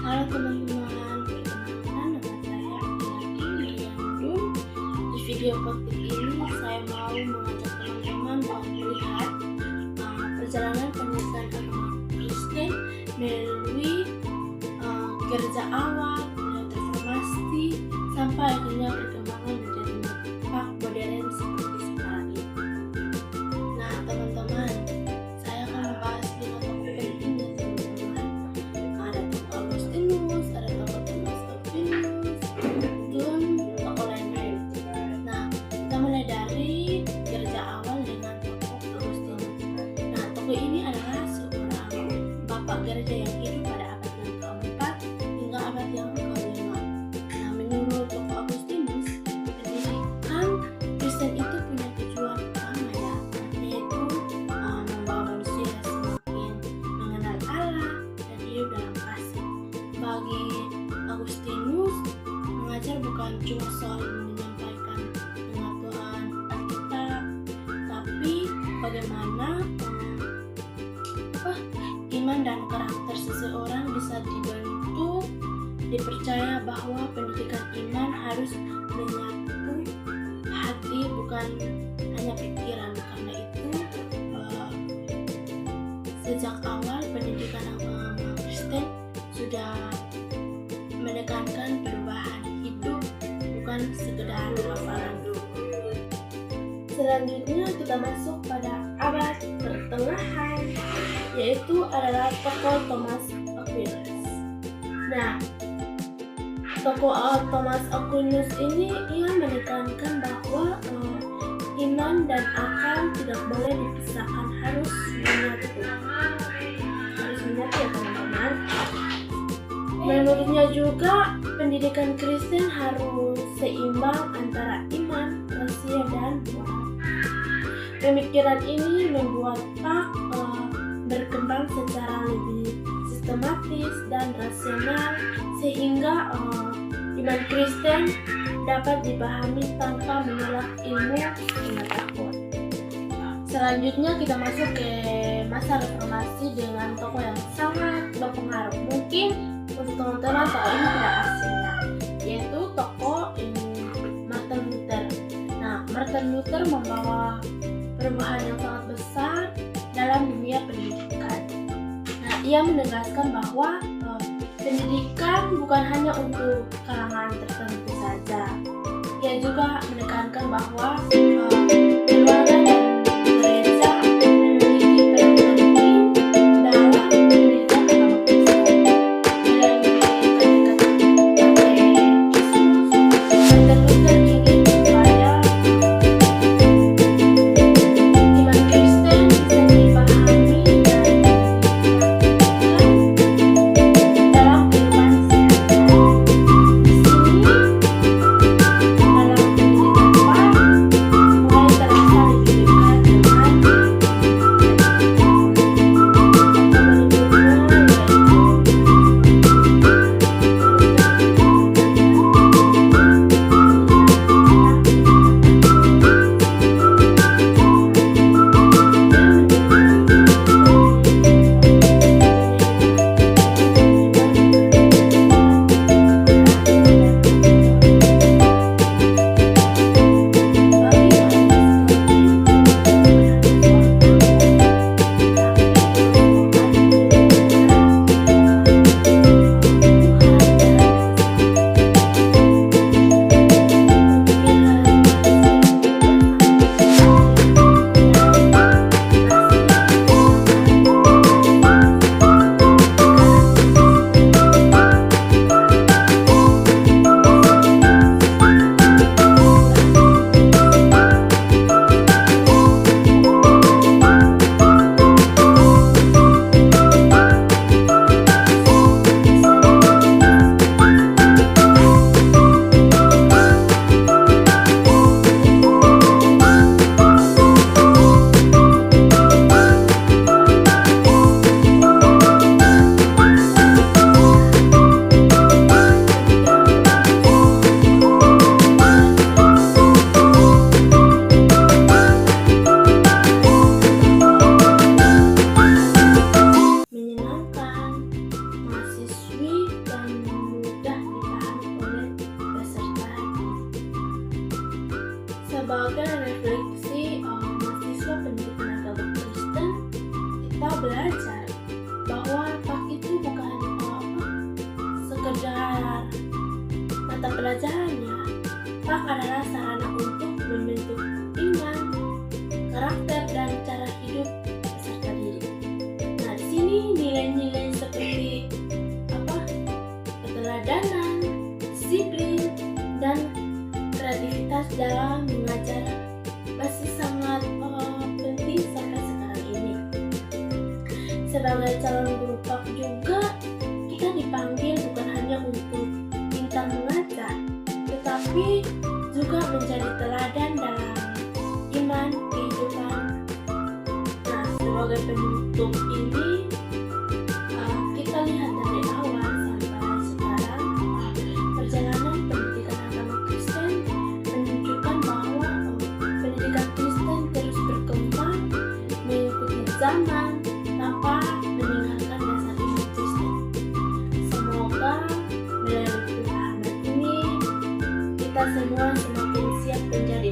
Halo teman-teman, perkenalkan nama saya Adi Mariamdun. Di video podcast ini saya mau mengajak teman-teman melihat perjalanan pendidikan agama Kristen melalui gereja awal, reformasi, sampai akhirnya perkembangan menjadi pak modern seperti sekarang ini. Nah teman-teman, saya akan membahas 5 topik penting ya teman-teman. Ada tokoh Agustinus, ada tokoh Thomas Aquinas, dan tokoh lain-lain. Nah, kita mulai dari gereja awal dengan tokoh Agustinus. Nah, tokoh ini adalah seorang bapak gereja yang hidup pada abad yang keempat hingga abad yang kelima. Nah, menurut tokoh Agustinus, pendidikan Kristen itu punya tujuan utama ya, yaitu membawa manusia semakin mengenal Allah dan hidup dalam kasih. Bagi Agustinus, mengajar bukan cuma soal menyampaikan pengetahuan Alkitab, tapi bagaimana iman dan karakter seseorang bisa dibentuk. Dipercaya bahwa pendidikan iman harus menyatu hati, bukan hanya pikiran. Karena itu sejak awal pendidikan agama Kristen sudah menekankan perubahan hidup, bukan sekedar hafalan. Selanjutnya kita masuk pada abad pertengahan, yaitu adalah tokoh Thomas Aquinas. Nah, tokoh Thomas Aquinas ini ia menekankan bahwa iman dan akal tidak boleh dipisahkan, harus menyatu ya teman-teman. Menurutnya juga pendidikan Kristen harus seimbang antara iman, rahasia, dan moral. Pemikiran ini membuat berkembang secara lebih sistematis dan rasional, sehingga iman Kristen dapat dipahami tanpa menolak ilmu pengetahuan. Selanjutnya kita masuk ke masa reformasi dengan tokoh yang sangat berpengaruh. Mungkin untuk teman-teman tokoh ini tidak asing ya, yaitu tokoh Martin Luther. Nah, Martin Luther membawa perubahan yang sangat besar dalam dunia pendidikan. Nah, ia menegaskan bahwa pendidikan bukan hanya untuk kalangan tertentu saja. Ia juga menekankan bahwa keluarga dan gereja memiliki peran penting dalam pendidikan agama Kristen. Melalui kata-kata katekismus, Martin Luther ingin supaya iman Kristen bisa dipahami dan diterapkan dalam kehidupan sehari-hari. Di sini dalam pendidikan sebagai refleksi mahasiswa pendidikan agama Kristen, kita belajar bahwa hak itu bukan sekedar mata pelajarannya. Hak adalah sarana untuk membentuk iman, karakter, dan cara hidup beserta diri. Nah, di sini nilai-nilai seperti keteladanan, disiplin, dan kreativitas dalam mengajar masih sangat penting sampai sekarang ini. Sebagai calon guru PAK juga, kita dipanggil bukan hanya untuk pintar mengajar, tetapi juga menjadi teladan dalam iman kehidupan. Nah, sebagai penutup ini, kita lihat dari awal sampai sekarang, perjalanan pendidikan agama Kristen menunjukkan bahwa pendidikan Kristen terus berkembang mengikuti zaman tanpa meninggalkan dasar iman Kristen. Semoga melalui pemahaman ini kita semua semakin siap menjadi